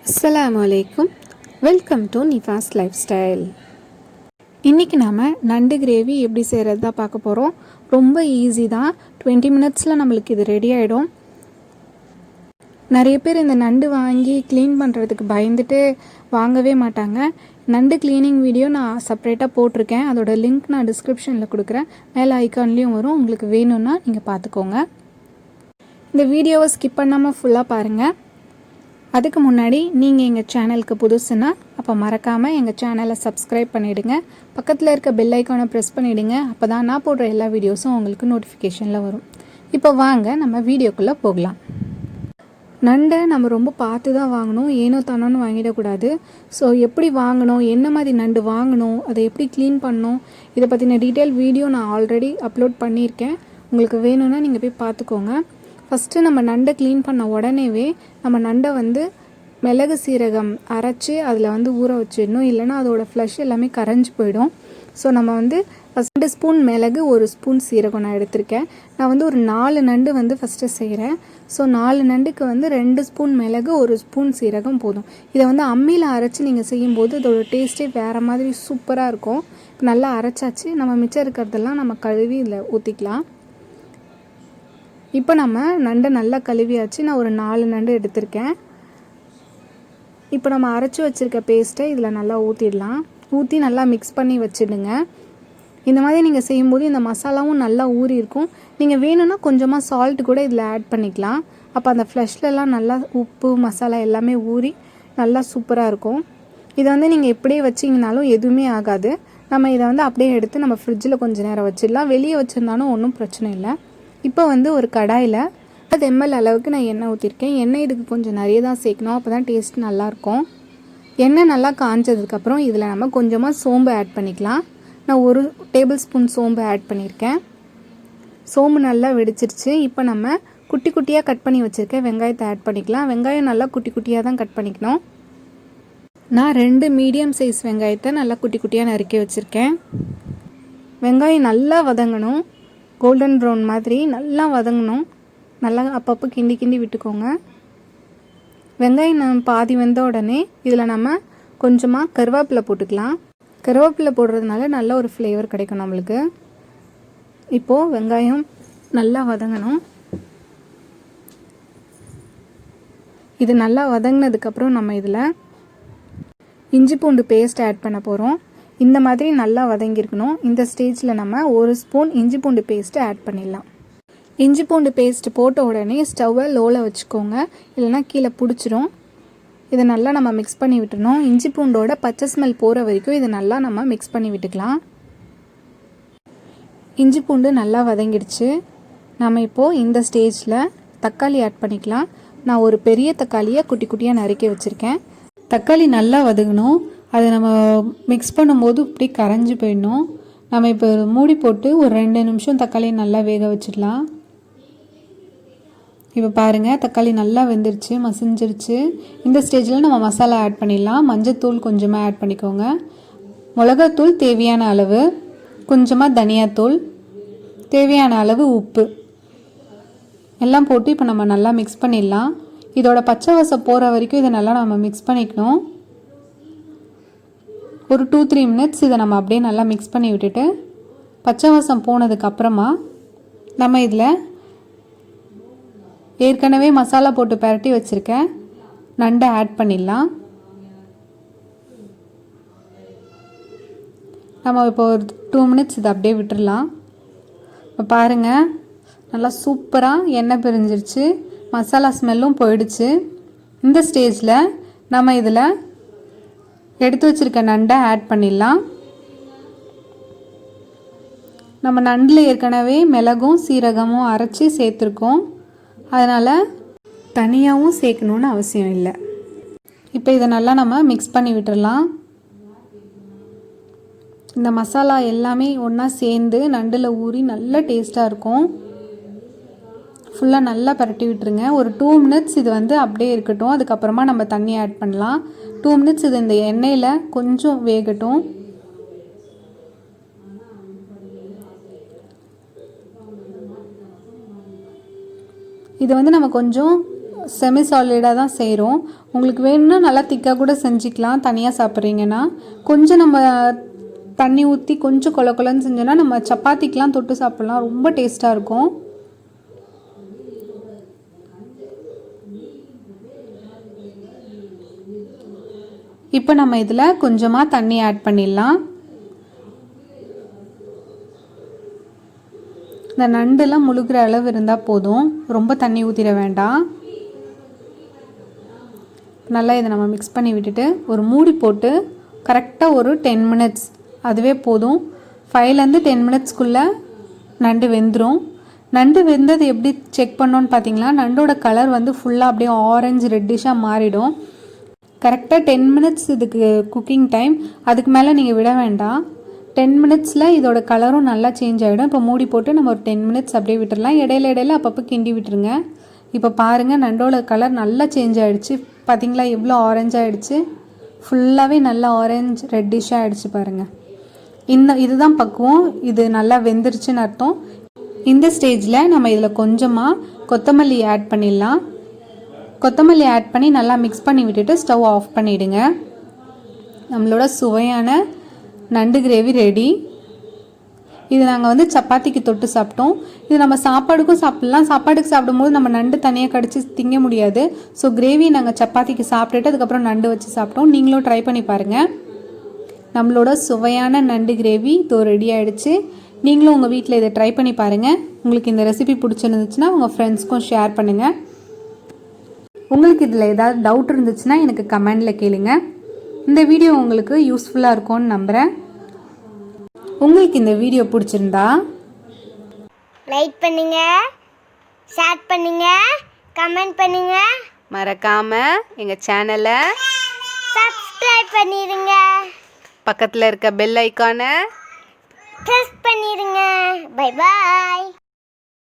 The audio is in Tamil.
அஸ்ஸலாமு அலைக்கும். Welcome to நிஃபாஸ் life style. இன்றைக்கி நாம் நண்டு கிரேவி எப்படி செய்கிறது தான் பார்க்க போகிறோம். ரொம்ப ஈஸி தான். 20 மினிட்ஸில் நம்மளுக்கு இது ரெடி ஆகிடும். நிறைய பேர் இந்த நண்டு வாங்கி க்ளீன் பண்ணுறதுக்கு பயந்துட்டு வாங்கவே மாட்டாங்க. நண்டு க்ளீனிங் வீடியோ நான் செப்பரேட்டாக போட்டிருக்கேன். அதோட லிங்க் நான் டிஸ்கிரிப்ஷனில் கொடுக்குறேன். மேலே ஐக்கான்லேயும் வரும். உங்களுக்கு வேணும்னா நீங்கள் பார்த்துக்கோங்க. இந்த வீடியோவை ஸ்கிப் பண்ணாமல் ஃபுல்லாக பாருங்கள். அதுக்கு முன்னாடி நீங்கள் எங்கள் சேனலுக்கு புதுசுன்னா அப்போ மறக்காமல் எங்கள் சேனலை சப்ஸ்கிரைப் பண்ணிவிடுங்க. பக்கத்தில் இருக்க பெல் ஐக்கானை ப்ரெஸ் பண்ணிவிடுங்க. அப்போ தான் நான் போடுற எல்லா வீடியோஸும் உங்களுக்கு நோட்டிஃபிகேஷனில் வரும். இப்போ வாங்க நம்ம வீடியோக்குள்ளே போகலாம். நண்டை நம்ம ரொம்ப பார்த்து தான் வாங்கணும். ஏனோ தானோன்னு வாங்கிடக்கூடாது. ஸோ எப்படி வாங்கணும், என்ன மாதிரி நண்டு வாங்கணும், அதை எப்படி க்ளீன் பண்ணணும், இதை பற்றின டீட்டெயில் வீடியோ நான் ஆல்ரெடி அப்லோட் பண்ணியிருக்கேன். உங்களுக்கு வேணும்னா நீங்கள் போய் பார்த்துக்கோங்க. ஃபஸ்ட்டு நம்ம நண்டை க்ளீன் பண்ண உடனேவே நம்ம நண்டை மிளகு சீரகம் அரைச்சி அதில் ஊற வச்சிடணும். இல்லைனா அதோட ஃப்ளஷ் எல்லாமே கரைஞ்சி போயிடும். ஸோ நம்ம ஃபஸ்ட் 2 ஸ்பூன் மிளகு 1 ஸ்பூன் சீரகம் நான் எடுத்திருக்கேன். நான் ஒரு 4 நண்டு ஃபஸ்ட்டு செய்கிறேன். ஸோ 4 நண்டுக்கு 2 ஸ்பூன் மிளகு 1 ஸ்பூன் சீரகம் போதும். இதை அம்மியில் அரைச்சி நீங்கள் செய்யும்போது இதோட டேஸ்ட்டே வேறு மாதிரி சூப்பராக இருக்கும். இப்போ நல்லா அரைச்சாச்சு. நம்ம மிச்சம் இருக்கிறதெல்லாம் நம்ம கழுவி இதில் ஊற்றிக்கலாம். இப்போ நம்ம நண்டை நல்லா கழுவியாச்சு. நான் ஒரு 4 நண்டு எடுத்திருக்கேன். இப்போ நம்ம அரைச்சி வச்சுருக்க பேஸ்ட்டை இதில் நல்லா ஊற்றிடலாம். ஊற்றி நல்லா மிக்ஸ் பண்ணி வச்சிடுங்க. இந்த மாதிரி நீங்கள் செய்யும்போது இந்த மசாலாவும் நல்லா ஊறி இருக்கும். நீங்கள் வேணும்னா கொஞ்சமாக சால்ட் கூட இதில் ஆட் பண்ணிக்கலாம். அப்போ அந்த ஃப்ளஷ்லலாம் நல்லா உப்பு மசாலா எல்லாமே ஊறி நல்லா சூப்பராக இருக்கும். இதை நீங்கள் எப்படியே வச்சிங்கனாலும் எதுவுமே ஆகாது. நம்ம இதை அப்படியே எடுத்து நம்ம ஃப்ரிட்ஜில் கொஞ்சம் நேரம் வச்சிடலாம். வெளியே வச்சுருந்தாலும் ஒன்றும் பிரச்சனை இல்லை. இப்போ ஒரு கடாயில் 10 ml அளவுக்கு நான் எண்ணெய் ஊற்றிருக்கேன். எண்ணெய் இதுக்கு கொஞ்சம் நிறைய தான் சேர்க்கணும். அப்போ தான் டேஸ்ட் நல்லாயிருக்கும். எண்ணெய் நல்லா காஞ்சதுக்கப்புறம் இதில் நம்ம கொஞ்சமாக சோம்பு ஆட் பண்ணிக்கலாம். நான் 1 டேபிள் ஸ்பூன் சோம்பு ஆட் பண்ணியிருக்கேன். சோம்பு நல்லா வெடிச்சிருச்சு. இப்போ நம்ம குட்டி குட்டியாக கட் பண்ணி வச்சுருக்கேன் வெங்காயத்தை ஆட் பண்ணிக்கலாம். வெங்காயம் நல்லா குட்டி குட்டியாக தான் கட் பண்ணிக்கணும். நான் 2 மீடியம் சைஸ் வெங்காயத்தை நல்லா குட்டி குட்டியாக நறுக்கி வச்சுருக்கேன். வெங்காயம் நல்லா வதங்கணும். கோல்டன் ப்ரௌன் மாதிரி நல்லா வதங்கணும். நல்லா அப்பப்போ கிண்டி கிண்டி விட்டுக்கோங்க. வெங்காயம் நம்ம பாதி வெந்த உடனே இதில் நம்ம கொஞ்சமாக கருவேப்பிலை போட்டுக்கலாம். கருவேப்பிலை போடுறதுனால நல்ல ஒரு ஃப்ளேவர் கிடைக்கும் நம்மளுக்கு. இப்போது வெங்காயம் நல்லா வதங்கணும். இது நல்லா வதங்கினதுக்கப்புறம் நம்ம இதில் இஞ்சி பூண்டு பேஸ்ட் ஆட் பண்ண போகிறோம். இந்த மாதிரி நல்லா வதங்கியிருக்கணும். இந்த ஸ்டேஜில் நம்ம 1 ஸ்பூன் இஞ்சி பூண்டு பேஸ்ட்டு ஆட் பண்ணிடலாம். இஞ்சி பூண்டு பேஸ்ட்டு போட்ட உடனே ஸ்டவ்வை லோவில் வச்சுக்கோங்க. இல்லைனா கீழே பிடிச்சிரும். இதை நல்லா நம்ம மிக்ஸ் பண்ணி விட்டுணும். இஞ்சி பூண்டோட பச்சை ஸ்மெல் போகிற வரைக்கும் இதை நல்லா நம்ம மிக்ஸ் பண்ணி விட்டுக்கலாம். இஞ்சி பூண்டு நல்லா வதங்கிடுச்சு. நம்ம இப்போது இந்த ஸ்டேஜில் தக்காளி ஆட் பண்ணிக்கலாம். நான் ஒரு பெரிய தக்காளியை குட்டி குட்டியாக நறுக்கி வச்சுருக்கேன். தக்காளி நல்லா வதங்கணும். அதை நம்ம மிக்ஸ் பண்ணும்போது இப்படி கரைஞ்சி போயிடணும். நம்ம இப்போ மூடி போட்டு ஒரு 2 நிமிஷம் தக்காளியை நல்லா வேக வச்சிடலாம். இப்போ பாருங்கள், தக்காளி நல்லா வெந்துருச்சு, மசிஞ்சிருச்சு. இந்த ஸ்டேஜில் நம்ம மசாலா ஆட் பண்ணிடலாம். மஞ்சத்தூள் கொஞ்சமாக ஆட் பண்ணிக்கோங்க. மிளகாத்தூள் தேவையான அளவு, கொஞ்சமாக தனியாத்தூள், தேவையான அளவு உப்பு எல்லாம் போட்டு இப்போ நம்ம நல்லா மிக்ஸ் பண்ணிடலாம். இதோட பச்சை வாசம் போகிற வரைக்கும் இதை நல்லா நம்ம மிக்ஸ் பண்ணிக்கணும். ஒரு 2-3 மினிட்ஸ் இதை நம்ம அப்படியே நல்லா மிக்ஸ் பண்ணி விட்டுட்டு பச்சை வாசம் போனதுக்கப்புறமா நம்ம இதில் ஏற்கனவே மசாலா போட்டு பரட்டி வச்சுருக்கேன் நண்டை ஆட் பண்ணிடலாம். நம்ம இப்போ ஒரு 2 மினிட்ஸ் இதை அப்படியே விட்டுடலாம். இப்போ பாருங்கள், நல்லா சூப்பராக எண்ணெய் பிரிஞ்சிருச்சு, மசாலா ஸ்மெல்லும் போயிடுச்சு. இந்த ஸ்டேஜில் நம்ம இதில் எடுத்து வச்சுருக்க நண்டை ஆட் பண்ணிடலாம். நம்ம நண்டில் ஏற்கனவே மிளகும் சீரகமும் அரைச்சி சேர்த்துருக்கோம். அதனால் தனியாகவும் சேர்க்கணுன்னு அவசியம் இல்லை. இப்போ இதை நல்லா நம்ம மிக்ஸ் பண்ணி விட்டுடலாம். இந்த மசாலா எல்லாமே ஒன்றா சேர்ந்து நண்டில் ஊறி நல்ல டேஸ்ட்டாக இருக்கும். ஃபுல்லாக நல்லா பரட்டி விட்டுருங்க. ஒரு 2 மினிட்ஸ் இது அப்படியே இருக்கட்டும். அதுக்கப்புறமா நம்ம தண்ணி ஆட் பண்ணலாம். 2 மினிட்ஸ் இது இந்த எண்ணெயில் கொஞ்சம் வேகட்டும். இது நம்ம கொஞ்சம் செமி சாலிடாக தான் செய்கிறோம். உங்களுக்கு வேணும்னா நல்லா திக்காக கூட செஞ்சுக்கலாம். தனியாக சாப்பிட்றீங்கன்னா கொஞ்சம் நம்ம தண்ணி ஊற்றி கொஞ்சம் கொல கொலன்னு செஞ்சோன்னா நம்ம சப்பாத்திக்கெலாம் தொட்டு சாப்பிட்லாம். ரொம்ப டேஸ்ட்டாக இருக்கும். இப்போ நம்ம இதில் கொஞ்சமாக தண்ணி ஆட் பண்ணிடலாம். இந்த நண்டுலாம் முழுகிற அளவு இருந்தால் போதும், ரொம்ப தண்ணி ஊற்றிட வேண்டாம். நல்லா இதை நம்ம மிக்ஸ் பண்ணி விட்டுட்டு ஒரு மூடி போட்டு கரெக்டாக ஒரு 10 மினிட்ஸ் அதுவே போதும். 5லேருந்து 10 மினிட்ஸ்க்குள்ளே நண்டு வெந்துடும். நண்டு வெந்தது எப்படி செக் பண்ணோன்னு பார்த்தீங்களா, நண்டோட கலர் வந்து ஃபுல்லாக அப்படியே ஆரஞ்சு ரெட்டிஷாக மாறிடும். கரெக்டாக 10 மினிட்ஸ் இதுக்கு குக்கிங் டைம். அதுக்கு மேலே நீங்கள் விட வேண்டாம். 10 மினிட்ஸில் இதோட கலரும் நல்லா சேஞ்ச் ஆகிடும். இப்போ மூடி போட்டு நம்ம ஒரு 10 மினிட்ஸ் அப்படியே விட்டுடலாம். இடையில அப்பப்போ கிண்டி விட்டுருங்க. இப்போ பாருங்கள், நண்டோட கலர் நல்லா சேஞ்ச் ஆகிடுச்சு. பார்த்திங்களா எவ்வளோ ஆரஞ்ச் ஆகிடுச்சு. ஃபுல்லாகவே நல்லா ஆரஞ்ச் ரெட்டிஷாக ஆகிடுச்சு பாருங்கள். இதுதான் பக்குவம். இது நல்லா வெந்துருச்சுன்னு அர்த்தம். இந்த ஸ்டேஜில் நம்ம இதில் கொஞ்சமாக கொத்தமல்லி ஆட் பண்ணிடலாம். கொத்தமல்லி ஆட் பண்ணி நல்லா மிக்ஸ் பண்ணி விட்டுட்டு ஸ்டவ் ஆஃப் பண்ணிவிடுங்க. நம்மளோட சுவையான நண்டு கிரேவி ரெடி. இது நாங்கள் வந்து சப்பாத்திக்கு தொட்டு சாப்பிட்டோம். இது நம்ம சாப்பாடுக்கும் சாப்பிட்லாம். சாப்பாடுக்கு சாப்பிடும்போது நம்ம நண்டு தனியாக கடிச்சு திங்க முடியாது. ஸோ கிரேவி நாங்கள் சப்பாத்திக்கு சாப்பிட்டுட்டு அதுக்கப்புறம் நண்டு வச்சு சாப்பிட்டோம். நீங்களும் ட்ரை பண்ணி பாருங்கள். நம்மளோட சுவையான நண்டு கிரேவி இதோ ரெடி ஆகிடுச்சு. நீங்களும் உங்கள் வீட்டில் இதை ட்ரை பண்ணி பாருங்கள். உங்களுக்கு இந்த ரெசிபி பிடிச்சிருந்துச்சுன்னா உங்கள் ஃப்ரெண்ட்ஸ்க்கும் ஷேர் பண்ணுங்கள். உங்களுக்கு இதில் ஏதாவது டவுட் இருந்துச்சுன்னா எனக்கு கமெண்டில் கேளுங்க. இந்த வீடியோ உங்களுக்கு யூஸ்ஃபுல்லாக இருக்கும்னு நம்புகிறேன். உங்களுக்கு இந்த வீடியோ பிடிச்சிருந்தா லைக் பண்ணுங்க, ஷேர் பண்ணுங்க, கமெண்ட் பண்ணுங்க. மறக்காமல் எங்கள் சேனலை சப்ஸ்கிரைப் பண்ணிடுங்க. பக்கத்தில் இருக்க பெல் ஐக்கானை ப்ரெஸ் பண்ணிடுங்க. Bye bye.